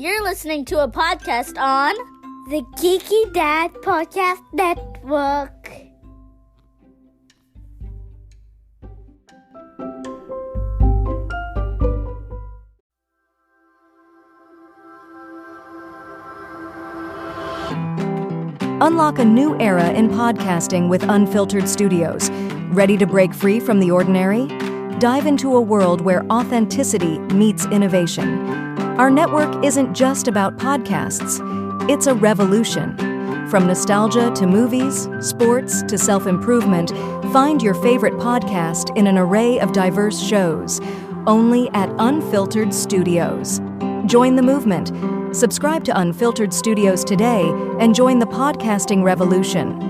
You're listening to a podcast on the Geeky Dad Podcast Network. Unlock a new era in podcasting with Unfiltered Studios. Ready to break free from the ordinary? Dive into a world where authenticity meets innovation. Our network isn't just about podcasts. It's a revolution. From nostalgia to movies, sports to self-improvement, find your favorite podcast in an array of diverse shows. Only at Unfiltered Studios. Join the movement. Subscribe to Unfiltered Studios today and join the podcasting revolution.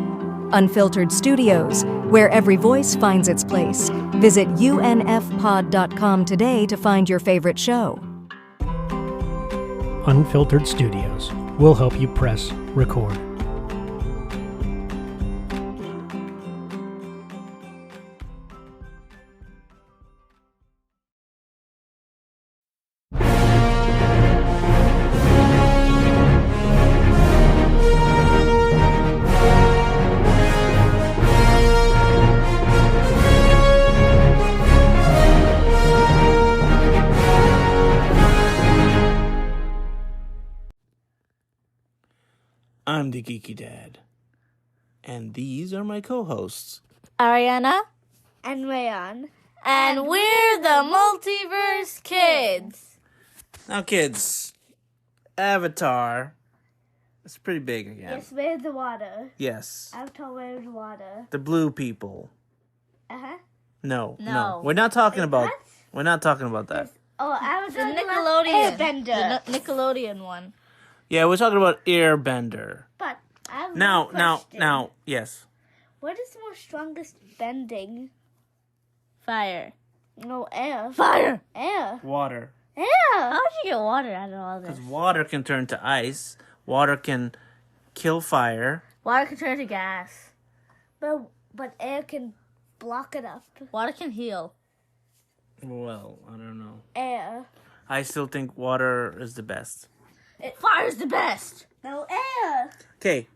Unfiltered Studios, where every voice finds its place. Visit unfpod.com today to find your favorite show. Unfiltered Studios will help you press record. I'm the Geeky Dad, and these are my co-hosts, Ariana and Rayon. and we're the Multiverse Kids. Now kids, Avatar, it's pretty big again. Yes, where's the water? Yes. Avatar, where's the water? The blue people. Uh-huh. No. We're not talking about that. Oh, The Avatar the Last Nickelodeon. Airbender. The Nickelodeon one. Yeah, we're talking about Airbender. But I have Now, one question. yes. What is the most strongest bending? Fire. No, air. Fire! Air. Water. Air. How'd you get water out of all this? Because water can turn to ice. Water can kill fire. Water can turn to gas. But air can block it up. Water can heal. Well, I don't know. Air. I still think water is the best. Fire's the best! No, air. Okay,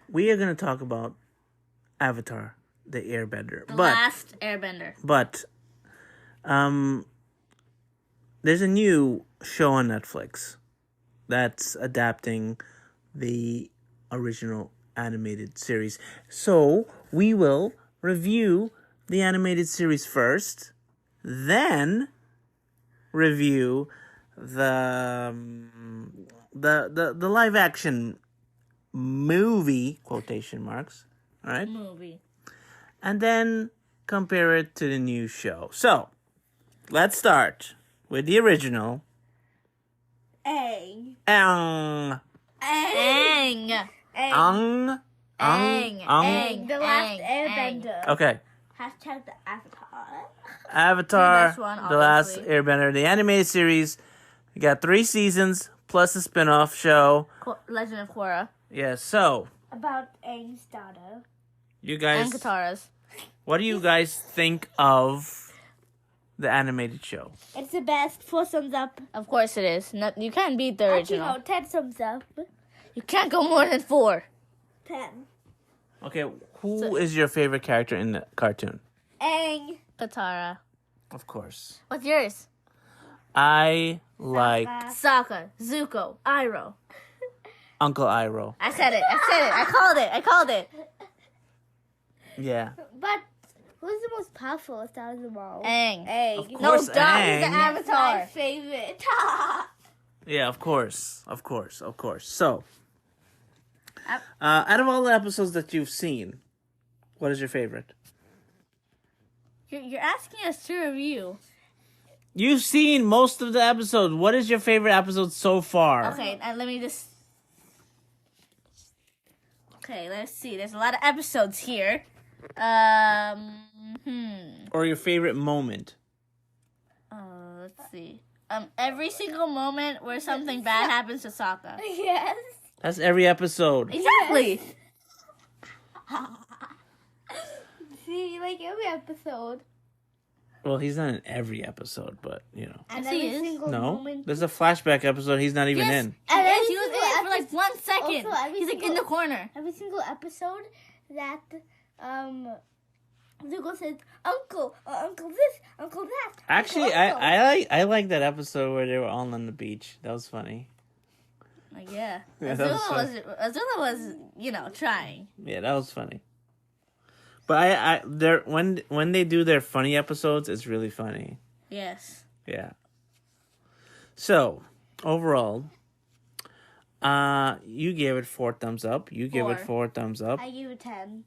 we are going to talk about Avatar, the Airbender. The Last Airbender. But there's a new show on Netflix that's adapting the original animated series. So we will review the animated series first, then review the live action movie, quotation marks, all right? Movie. And then compare it to the new show. So, let's start with the original. Aang. Ang. Ang. Ang. Ang. The Last Airbender. Okay. Hashtag the Avatar. Avatar, The best one, The Last obviously. Airbender, the animated series. We got 3 seasons plus a spin-off show. Legend of Korra. Yeah, so About Aang's daughter. you guys, And Katara's. what do you guys think of the animated show? It's the best. 4 thumbs up. Of course it is. No, you can't beat the original. Actually, no, 10 thumbs up. You can't go more than 4. 10. Okay, who is your favorite character in the cartoon? Aang. Katara. Of course. What's yours? I like Sokka, Zuko, Iroh. Uncle Iroh. I said it. I called it. Yeah. But who's the most powerful out of them all? Aang. Aang. Of No, course, duh, he's the Aang. Avatar. My favorite. Yeah, of course. So, out of all the episodes that you've seen, what is your favorite? You're asking us to review. You've seen most of the episodes. What is your favorite episode so far? Okay, let me just... Okay, let's see. There's a lot of episodes here. Or your favorite moment? Let's see. Every single moment where something bad happens to Sokka. Yes. That's every episode. Exactly. See, like every episode. Well, he's not in every episode, but And Yes, he every is. single no. moment. There's a flashback episode he's not even in. And Yes, every he was single in for like 1 second. Also, every He's like in single- the corner. Every single episode that Zuko says, Uncle, Uncle this, Uncle that. Actually, Uncle. I like that episode where they were all on the beach. That was funny. Like, yeah. Yeah, that was Azula was, trying. Yeah, that was funny. But they're when they do their funny episodes, it's really funny. Yes. Yeah. So overall, you gave it 4 thumbs up. You gave it 4 thumbs up. I give it 10.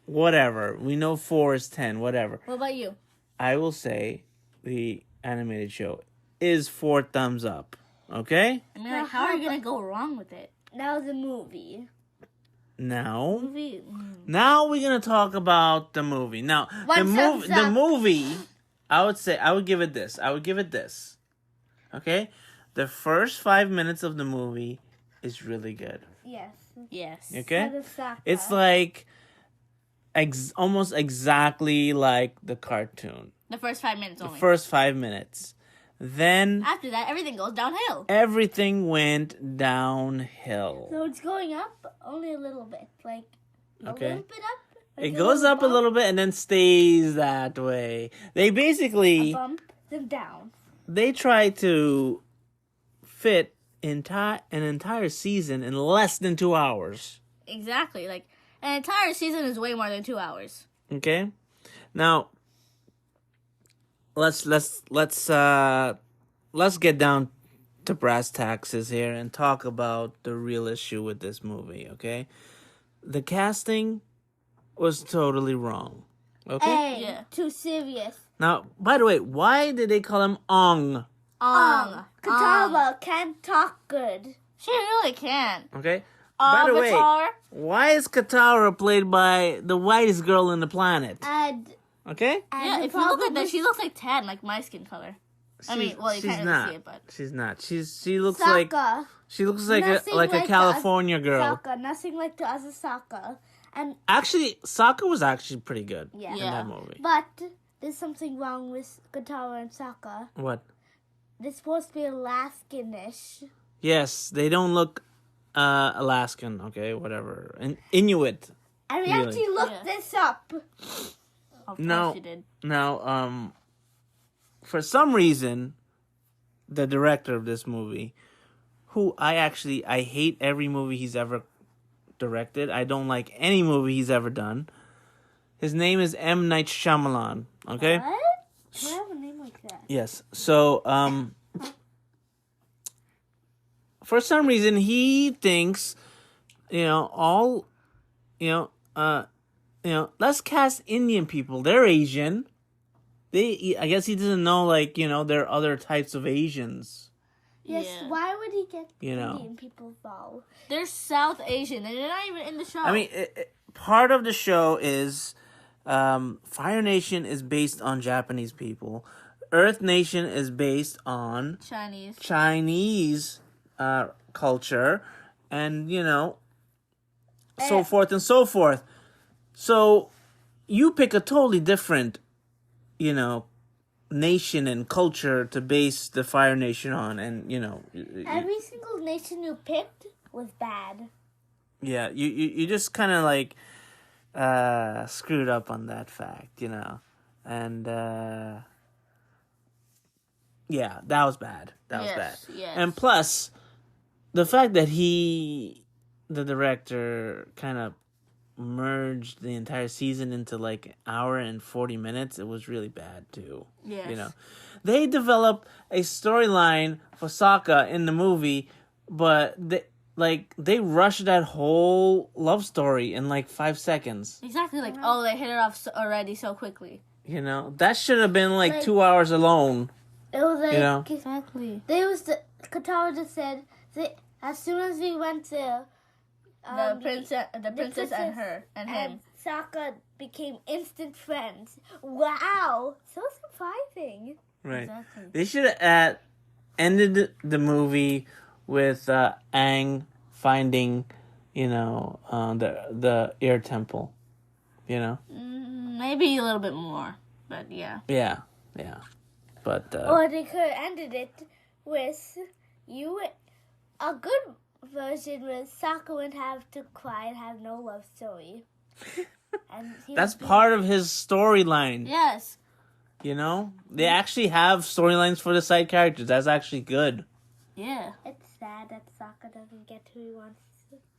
Whatever. We know 4 is 10. Whatever. What about you? I will say the animated show is 4 thumbs up. Okay. I mean, like, how are you gonna go wrong with it? Now the movie. Now Movie. we're gonna talk about the movie. Now One thumbs the up. movie, I would give it this. Okay, the first 5 minutes of the movie is really good. Yes. Yes. Okay, Out of Sokka. it's like almost exactly like the cartoon. The first 5 minutes The only. first 5 minutes, then After that, everything goes downhill. everything went downhill. So it's going up only a little bit. Like, a Okay. little bit up. Like It goes up a bump, little bit and then stays that way. They basically bump, then down. they try to fit an entire season in less than 2 hours. Exactly. Like, an entire season is way more than 2 hours. Okay, now let's get down to brass taxes here and talk about the real issue with this movie. Okay, the casting was totally wrong. Okay, Hey, Yeah. too serious. now by the way, why did they call him Ong? Katara can't talk good. She really can. Okay. By the way, Avatar. why is Katara played by the whitest girl on the planet? And Okay? Yeah, the if you look at problem that, is she looks like tan, like my skin color. I mean, well, you she's can't not. really see it, but She's not. She looks like Sokka. a Nothing like a California girl. Sokka, nothing like the other Sokka. And Actually, Sokka was actually pretty good yeah. in Yeah. that movie. But there's something wrong with Katara and Sokka. What? They're supposed to be Alaskanish. Yes, they don't look Alaskan. Okay, whatever. And Inuit. And we Really? actually looked Yeah. this up. of No. course she did. Now, for some reason, the director of this movie, who I hate every movie he's ever directed. I don't like any movie he's ever done. His name is M. Night Shyamalan. Okay? What? Why have a name like that? Yes. So, for some reason, he thinks, let's cast Indian people. They're Asian. I guess he doesn't know, there are other types of Asians. Yes, Yeah. why would he get You know. Indian people involved? They're South Asian, and they're not even in the show. I mean, part of the show is Fire Nation is based on Japanese people. Earth Nation is based on Chinese. Chinese culture, and so forth and so forth. So you pick a totally different, nation and culture to base the Fire Nation on, and Every single nation you picked was bad. yeah, you just kind of screwed up on that fact, and yeah, that was bad. That was bad. Yes. And plus, the fact that the director, kind of merged the entire season into an hour and 40 minutes, it was really bad too. Yes. They developed a storyline for Sokka in the movie, but they rushed that whole love story in 5 seconds. Exactly. Like, oh, they hit it off already so quickly. That should have been 2 hours alone. It was like Exactly. there was Katara just said as soon as we went there, The princess and her and him. and Sokka became instant friends. Wow, so surprising. Right. Exactly. They should have ended the movie with Aang finding, the air temple. Maybe a little bit more, but yeah. Yeah. Yeah. But Or they could have ended it with a good version where Sokka would have to cry and have no love story. And that's part of his storyline. Yes. You know? They actually have storylines for the side characters. That's actually good. Yeah. It's sad that Sokka doesn't get who he wants.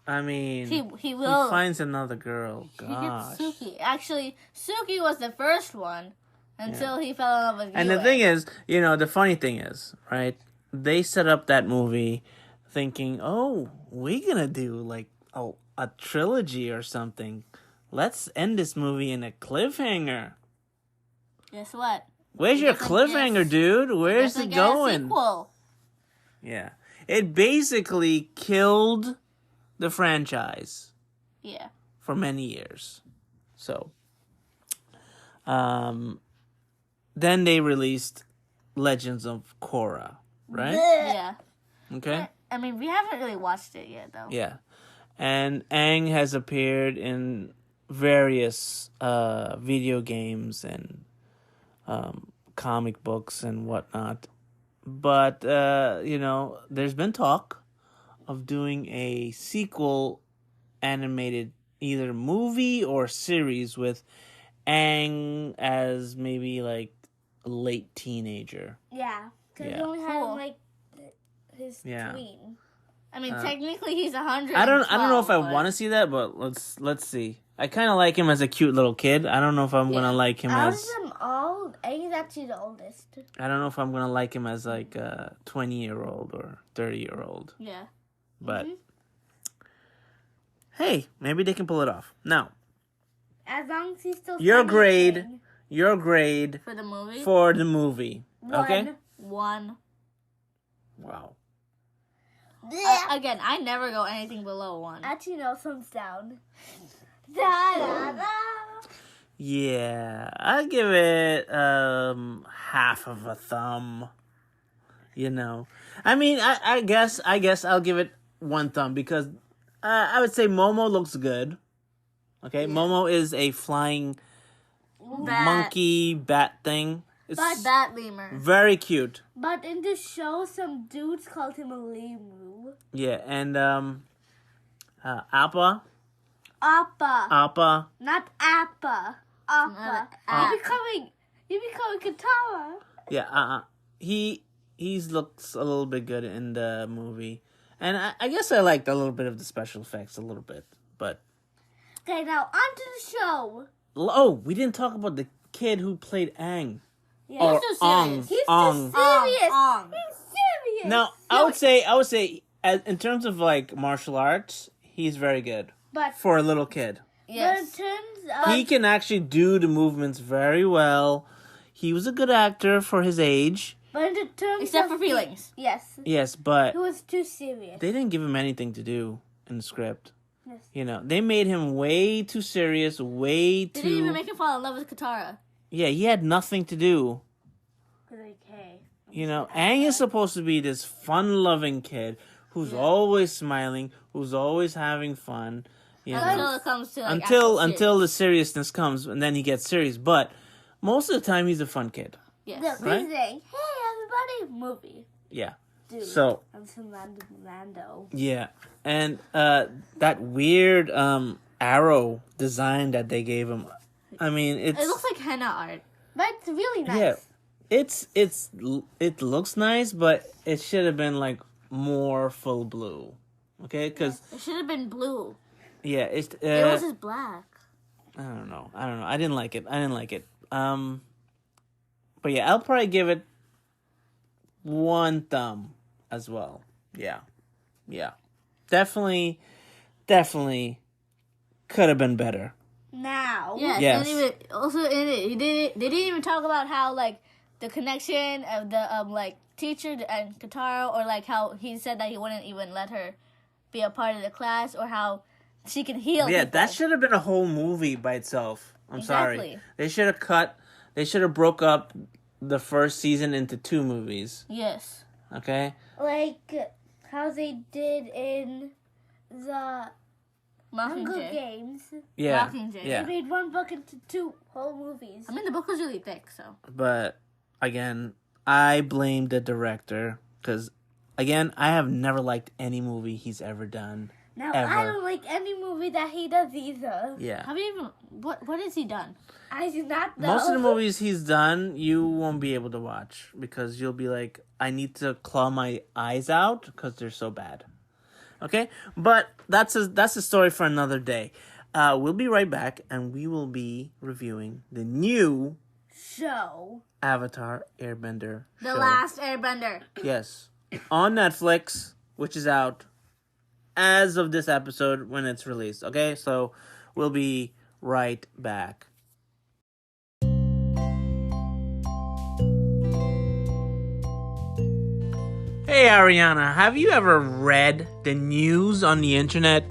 I mean, He will. he finds another girl. He Gosh. gets Suki. Actually, Suki was the first one until he fell in love with And Yue. the thing is, you know, the funny thing is, right? They set up that movie thinking, oh, we're going to do like a trilogy or something. Let's end this movie in a cliffhanger. Guess what? Where's your doesn't cliffhanger, get- dude? Where's Doesn't it get a going? sequel. Yeah. It basically killed the franchise Yeah. for many years. So, then they released Legends of Korra, right? Yeah. Okay. I mean, we haven't really watched it yet, though. Yeah. And Aang has appeared in various video games and comic books and whatnot. But, you know, there's been talk of doing a sequel animated either movie or series with Aang as maybe like a late teenager. Yeah, because Yeah. he only had Cool. like his Yeah. tween. I mean, technically he's 100. I don't know if I want to see that, but let's see. I kind of like him as a cute little kid. I don't know if I'm gonna like him Out as. of them all, Aang's actually the oldest. I don't know if I'm gonna like him as like a 20-year-old or 30-year-old. Yeah. But hey, maybe they can pull it off. Now, As long as he's still Your funny grade. and your grade For the movie? for the movie. Okay. 1. Wow. Again, I never go anything below 1. Actually, no, thumbs down. Da, da, da. Yeah, I give it half of a thumb. You know, I mean, I guess I'll give it 1 thumb because I would say Momo looks good. Okay, Momo is a flying monkey bat thing. It's Bat lemur. very cute. But in the show, some dudes called him a lemur. Yeah, and Appa, Appa, not Appa. Appa. Not You're becoming Katara. yeah, he looks a little bit good in the movie, and I guess I liked a little bit of the special effects a little bit, but Okay, now on to the show. oh, we didn't talk about the kid who played Aang. Yeah. Or too Ong. serious. He's Ong. too serious. Ong. He's serious. Now, I would say, as in terms of like martial arts, he's very good But for a little kid. in Yes. terms of He can actually do the movements very well. He was a good actor for his age. But in terms Except of for feelings. Yes. Yes, but He was too serious. they didn't give him anything to do in the script. Yes. You know, they made him way too serious, way They didn't even too. make him fall in love with Katara. Yeah, he had nothing to do. Like, hey. You know, Aang is supposed to be this fun-loving kid who's always smiling, who's always having fun. You know, Until it comes to like until actual the seriousness comes, and then he gets serious. But most of the time, he's a fun kid. serious. Look, Yes. Right? he's saying, hey, everybody, movie. Yeah. Dude, So I'm some random Lando. yeah, and that weird arrow design that they gave him. I mean, It looks like henna art. But it's really nice. yeah, it looks nice, but it should have been like more full blue. Okay, because It should have been blue. yeah, it's It was just black. I don't know. I didn't like it. But yeah, I'll probably give it 1 thumb as well. Yeah. Definitely could have been better. Now. Yes. Yes. And even, also in it, they didn't even talk about how like the connection of the like teacher and Katara, or like how he said that he wouldn't even let her be a part of the class, or how she can heal. Yeah, people. that should have been a whole movie by itself. I'm sorry. Exactly. They should have broke up the first season into 2 movies. Yes. Okay? Like how they did in the Hunger Mockingjay. Games. Yeah. Mockingjay. Yeah. They made one book into 2 whole movies. I mean, the book was really thick, so. But again, I blame the director because, again, I have never liked any movie he's ever done. Now, Ever. I don't like any movie that he does either. Yeah. Have you even what has he done? I do not know. Most of the movies he's done, you won't be able to watch because you'll be like, I need to claw my eyes out because they're so bad. Okay? But that's a story for another day. We'll be right back and we will be reviewing the new show. Avatar Airbender The show. Last Airbender. Yes. On Netflix, which is out as of this episode when it's released. Okay? So we'll be right back. Hey Ariana, have you ever read the news on the internet?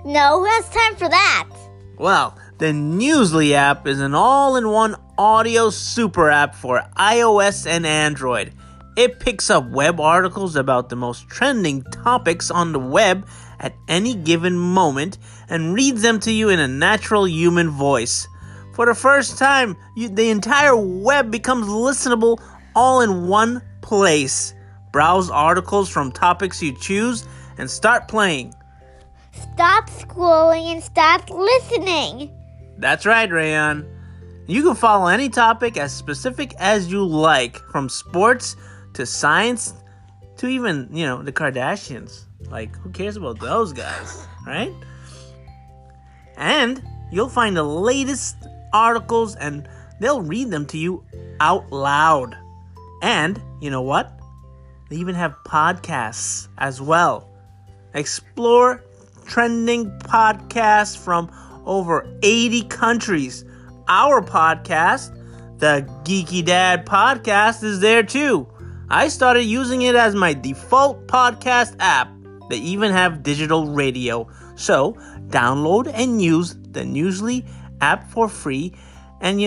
No, who has time for that? Well, the Newsly app is an all-in-one audio super app for iOS and Android. It picks up web articles about the most trending topics on the web at any given moment and reads them to you in a natural human voice. For the first time, the entire web becomes listenable all in one place. Browse articles from topics you choose and start playing. Stop scrolling and start listening. That's right, Rayon. You can follow any topic as specific as you like, from sports to science to even, the Kardashians. Like, who cares about those guys, right? And you'll find the latest articles and they'll read them to you out loud. And, you know what? They even have podcasts as well. Explore trending podcasts from over 80 countries. Our podcast, the Geeky Dad Podcast, is there too. I started using it as my default podcast app. They even have digital radio. So, download and use the Newsly app for free. And,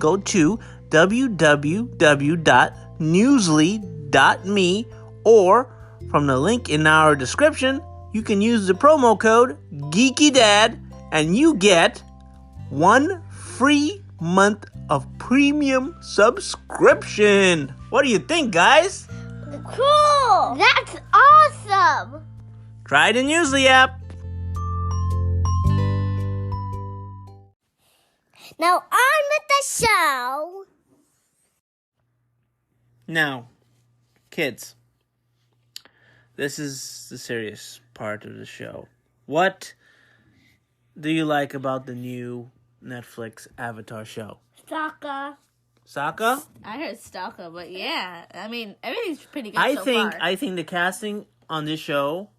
go to www.newsly.me, or from the link in our description, you can use the promo code GeekyDad and you get 1 free month of premium subscription. What do you think, guys? Cool! That's awesome! Try the Newsly app. Now on with the show. Now, kids, this is the serious part of the show. What do you like about the new Netflix Avatar show? Sokka. Sokka? I heard Stalker, but yeah, I mean everything's pretty good I so think far. I think the casting on this show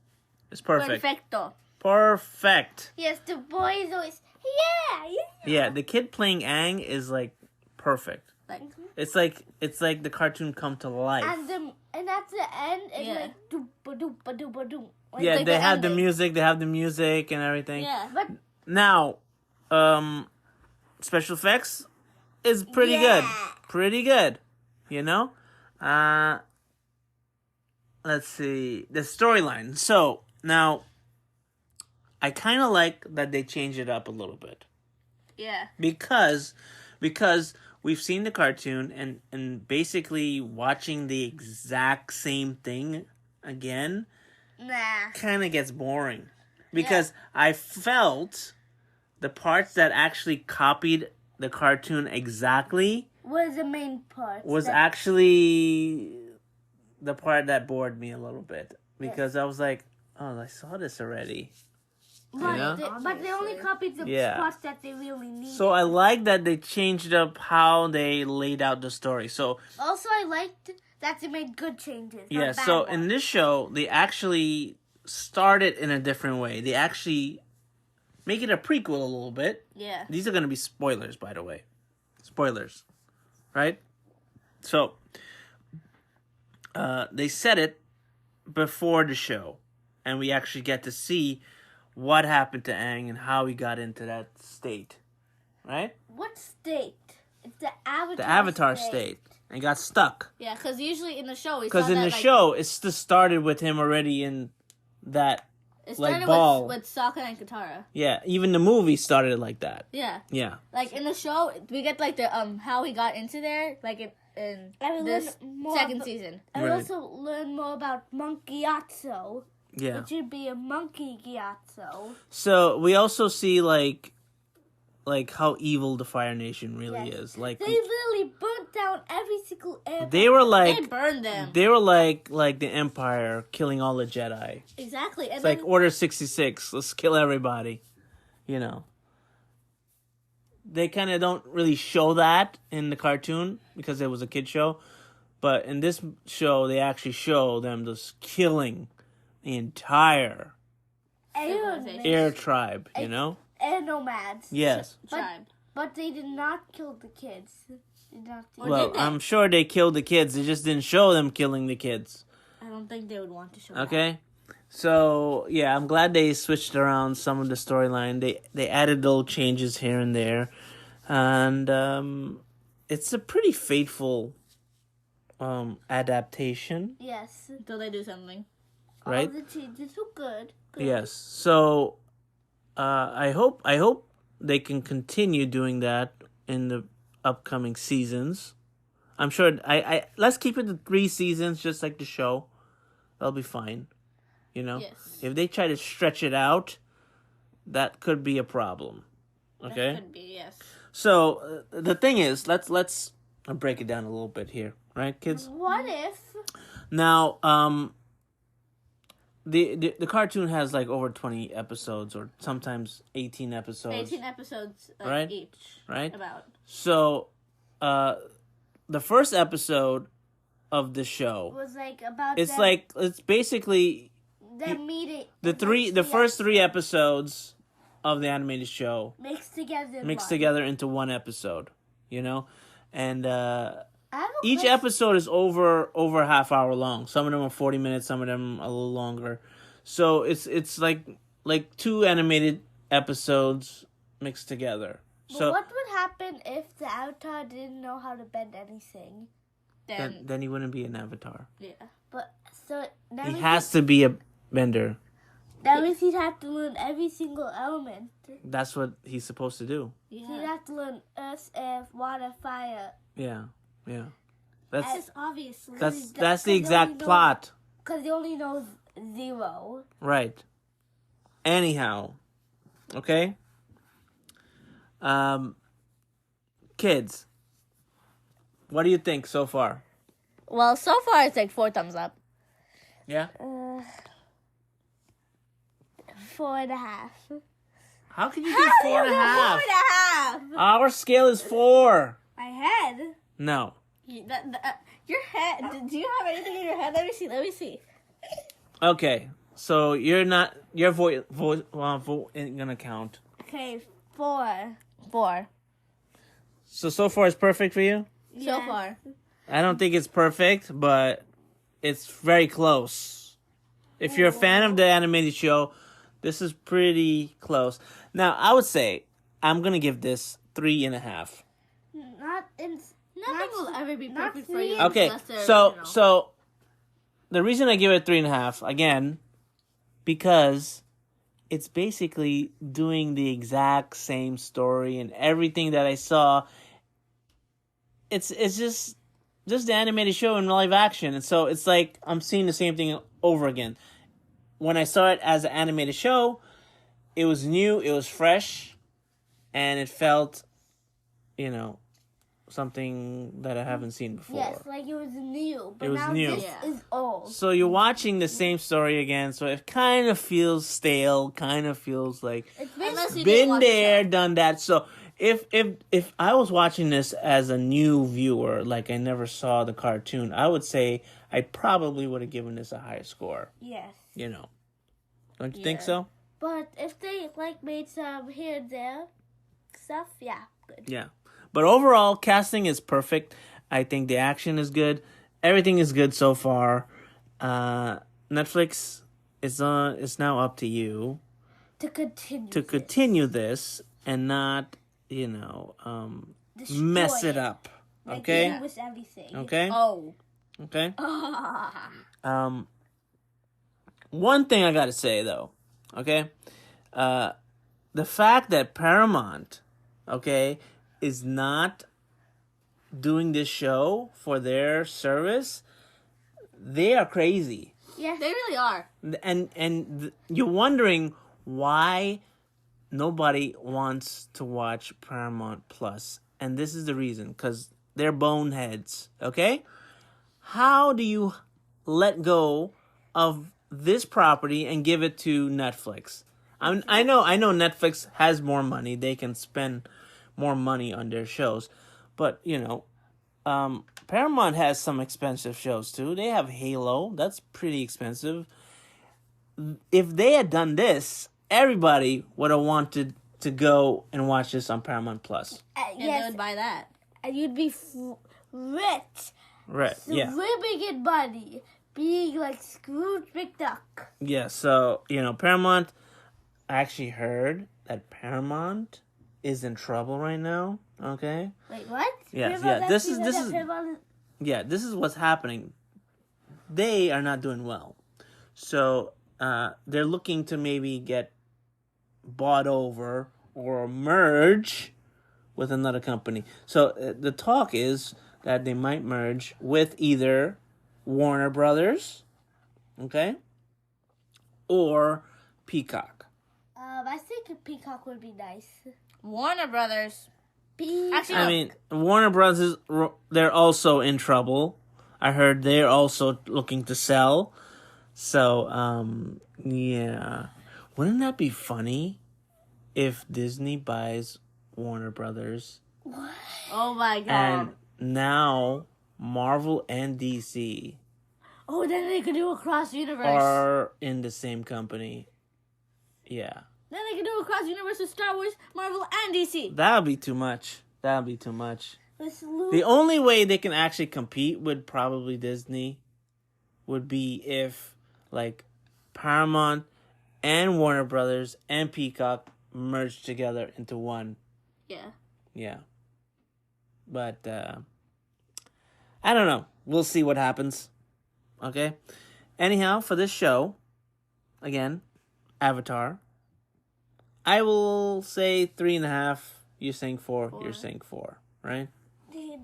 is perfect. Perfecto. Perfect. Yes, the boys always. Yeah, the kid playing Aang is like perfect. Like, It's like the cartoon come to life. And at the end, it's Yeah. like doopa doopa doopa doop. Like, Yeah, like they the have the ending. music. They have the music and everything. yeah. But Now, special effects is pretty Yeah. good. Pretty good. Let's see. The storyline. So, now, I kind of like that they changed it up a little bit. Yeah. Because we've seen the cartoon and basically watching the exact same thing again nah. kind of gets boring. Because I felt the parts that actually copied the cartoon exactly Was the main part. was actually the part that bored me a little bit. Because I was like, oh, I saw this already. But, know? but they only copied the Yeah. spots that they really needed. So I like that they changed up how they laid out the story. So Also, I liked that they made good changes. not yeah, bad so ones. in this show, they actually started in a different way. They actually make it a prequel a little bit. Yeah. These are going to be spoilers, by the way. Spoilers. Right? So, they set it before the show. And we actually get to see what happened to Aang and how he got into that state. Right? What state? It's the Avatar. The Avatar state. And got stuck. Yeah, because usually in the show we saw Because in that, the show, it just started with him already in that It like started ball. with Sokka and Katara. Yeah, even the movie started like that. Yeah. Yeah. Like in the show, we get like the how he got into there, like in this second season. I Right. also learned more about Monkey Gyatso. Yeah. It should be a Monkey Gyatso. So we also see like how evil the Fire Nation really Yes. is. Like They literally burnt down every single airbender. they were They like burned them. they were like the Empire killing all the Jedi. Exactly. And It's then, like Order 66. Let's kill everybody. You know. They kind of don't really show that in the cartoon because it was a kid show, but in this show they actually show them just killing the entire Civilization. air tribe. You know. Air nomads. Yes. tribe. But they did not kill the kids. Did not do Or Well, did they? I'm sure they killed the kids. They just didn't show them killing the kids. I don't think they would want to show that. Okay. So yeah, I'm glad they switched around some of the storyline. They added little changes here and there, and it's a pretty faithful adaptation, Yes. Until they do something. right? All the changes were good. Yes. So I hope they can continue doing that in the upcoming seasons. I'm sure. I let's keep it to 3 seasons, just like the show. That'll be fine. You know, Yes. if they try to stretch it out, that could be a problem. Okay. That could be, yes. So the thing is, let's break it down a little bit here, right, kids? What if? Now, the cartoon has like over 20 episodes, or sometimes 18 episodes, 18 episodes Right. each. right? About. So, the first episode of the show, Was like about it's them, like it's basically them meeting the first 3 episodes of the animated show mixed together. in mixed one. together into one episode, you know, and I have a each question. episode is over a half hour long. Some of them are 40 minutes, some of them a little longer. So it's like 2 animated episodes mixed together. But So what would happen if the Avatar didn't know how to bend anything? then he wouldn't be an avatar. Yeah. But so that He means has to be a bender. that means he'd have to learn every single element. That's what he's supposed to do. He'd Yeah. have to learn earth, air, water, fire. Yeah. That's That's just obviously. that's the exact plot. Because he only knows 0. Right. Anyhow, okay. Kids, what do you think so far? Well, so far it's like 4 thumbs up. Yeah. 4.5. How can you do 4.5? 4.5. Our scale is 4. My head. No. Your head. Do you have anything in your head? Let me see. Okay. So your vote ain't gonna count. Okay, 4. 4. So far it's perfect for you? So Yes. far. I don't think it's perfect, but it's very close. If you're a fan of the animated show, this is pretty close. Now, I would say I'm gonna give this 3.5. Nothing will ever be not perfect for you. Okay, unless they're, so the reason I give it 3.5 again, because it's basically doing the exact same story and everything that I saw. It's just the animated show in live action, and so it's like I'm seeing the same thing over again. When I saw it as an animated show, it was new, it was fresh, and it felt, something that I haven't seen before. Yes, like it was new. But It was now new. this Yeah. is old. So you're watching the same story again, so it kind of feels stale, kind of feels like It's Unless you didn't been watch the there, show. done that. So if I was watching this as a new viewer, like I never saw the cartoon, I would say I probably would have given this a higher score. Yes. Don't you think Yeah. so? But if they made some here and there stuff, yeah, good. Yeah. But overall, casting is perfect. I think the action is good. Everything is good so far. Netflix is now up to you To continue. to continue this and not, mess it up. Okay? With everything. Okay? Oh. Okay? One thing I gotta say though, Okay? The fact that Paramount, okay, is not doing this show for their service, they are crazy. Yes, they really are. And you're wondering why nobody wants to watch Paramount Plus. And this is the reason, because they're boneheads, okay? How do you let go of this property and give it to Netflix? I know Netflix has more money. They can spend more money on their shows. But, Paramount has some expensive shows too. They have Halo. That's pretty expensive. If they had done this, everybody would have wanted to go and watch this on Paramount Plus. And they would buy that. And you'd be rich. Right, yeah. Swimming in money. Being like Scrooge McDuck. Yeah, so, Paramount, I actually heard that Paramount is in trouble right now, okay? Wait, what? Yes, yeah, this is what's happening. They are not doing well. So, they're looking to maybe get bought over or merge with another company. So, the talk is that they might merge with either Warner Brothers, okay, or Peacock. I think a Peacock would be nice. Warner Brothers. Actually, I mean, Warner Brothers, they're also in trouble. I heard they're also looking to sell. So, yeah. Wouldn't that be funny if Disney buys Warner Brothers? What? Oh my god. And now Marvel and DC Oh, then they could do a cross universe. are in the same company. Yeah. Then they could do a cross universe with Star Wars, Marvel, and DC. That would be too much. That would be too much. With Luke. The only way they can actually compete with probably Disney would be if, like, Paramount and Warner Brothers and Peacock merged together into one. Yeah. Yeah. But, I don't know. We'll see what happens. Okay? Anyhow, for this show, again, Avatar, I will say 3.5. You're saying 4. You're saying 4, right?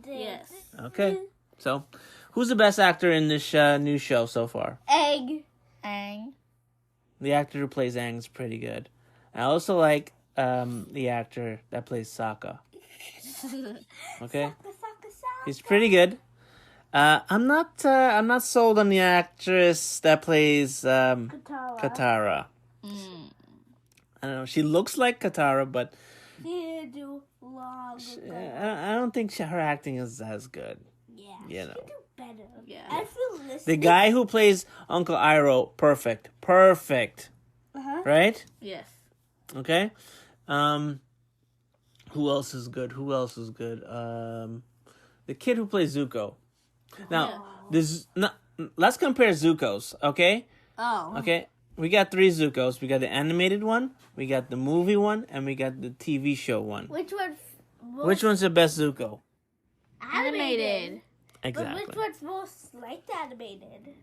Yes. Okay. So, who's the best actor in this new show so far? Egg. Aang. The actor who plays Aang is pretty good. I also like the actor that plays Sokka. Okay, he's pretty good. I'm not sold on the actress that plays Katara. I don't know. She looks like Katara, but She do long ago. I don't think her acting is as good. Yeah. You know. She do better. Yeah. I feel listening. The guy who plays Uncle Iroh, perfect. Uh-huh. Right? Yes. Okay. Who else is good? The kid who plays Zuko. Now, let's compare Zuko's, okay? Oh. Okay. We got 3 Zuko's. We got the animated one, we got the movie one, and we got the TV show one. Which one? Which one's the best Zuko? Animated. Exactly. But which one's most like the animated?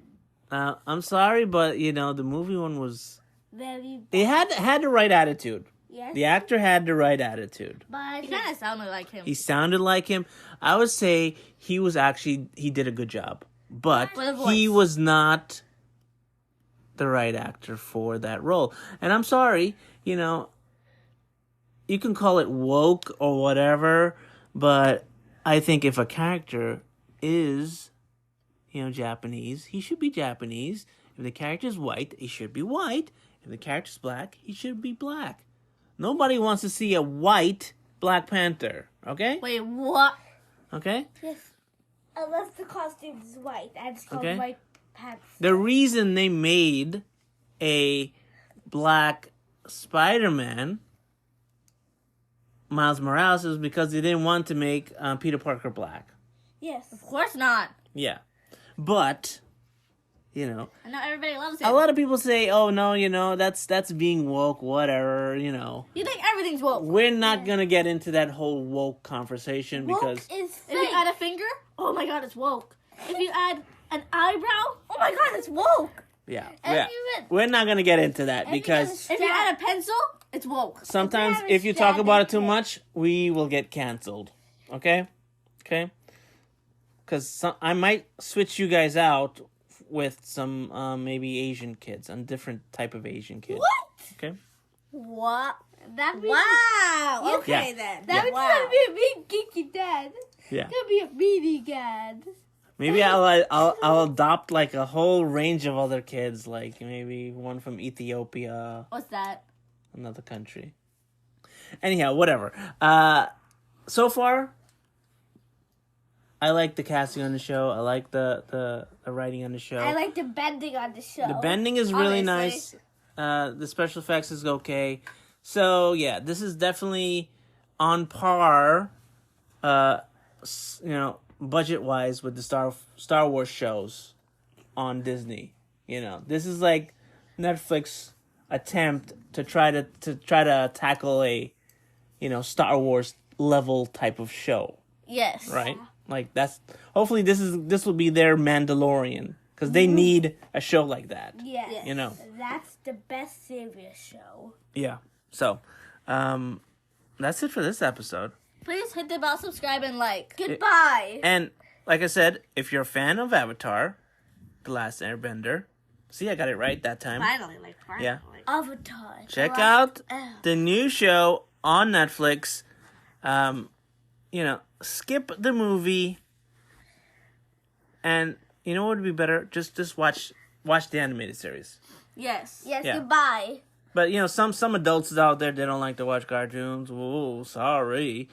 I'm sorry, but the movie one was. Very. It had the right attitude. Yes. The actor had the right attitude. But He kind of sounded like him. He sounded like him. I would say he did a good job, but With a voice. he was not the right actor for that role. And I'm sorry, you can call it woke or whatever, but I think if a character is, Japanese, he should be Japanese. If the character is white, he should be white. If the character is black, he should be black. Nobody wants to see a white Black Panther, okay? Wait, what? Okay? yes. Unless the costume is white, and it's called Okay. White Pants. The reason they made a black Spider-Man, Miles Morales, is because they didn't want to make Peter Parker black. Yes. Of course not. Yeah. But, I know everybody loves a him. lot of people say, oh, no, that's being woke, whatever, You think everything's woke. We're not going to get into that whole woke conversation Woke because... is If you fake. add a finger, oh my god, it's woke. If you add an eyebrow, oh my god, it's woke. Yeah. And Yeah. even- We're not gonna get into that because If you add a pencil, it's woke. sometimes haven't if you talk about it too started much, we will get canceled. Okay? Okay? Because I might switch you guys out with some maybe Asian kids, a different type of Asian kid. What? Okay? What? That means Wow. Okay Yeah. then. that means Wow. gonna be a big geeky dad. Yeah. Gonna be a meaty dad. Maybe I'll adopt like a whole range of other kids, like maybe one from Ethiopia, What's that? another country. Anyhow, whatever. So far, I like the casting on the show. I like the writing on the show. I like the bending on the show. The bending is really Obviously. nice. The special effects is okay. So yeah, this is definitely on par. Budget wise with the Star Wars shows on Disney. This is like Netflix attempt to try to tackle a Star Wars level type of show, Yes. right? Like that's hopefully this will be their Mandalorian because they need a show like that. Yes. That's the best Savior show. Yeah. So, that's it for this episode. Please hit the bell, subscribe, and like. Goodbye. And like I said, if you're a fan of Avatar, The Last Airbender, see, I got it right that time. Finally. Yeah. Avatar. Check out the new show on Netflix. Skip the movie. And you know what would be better? Just watch the animated series. Yes. Yes, Yeah. goodbye. But some adults out there, they don't like to watch cartoons. Whoa, sorry.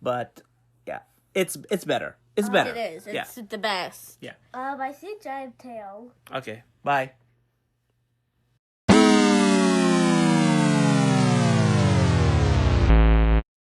But yeah, it's better. It's better. It is. Yeah. It's the best. I see a giant tail. Okay. Bye.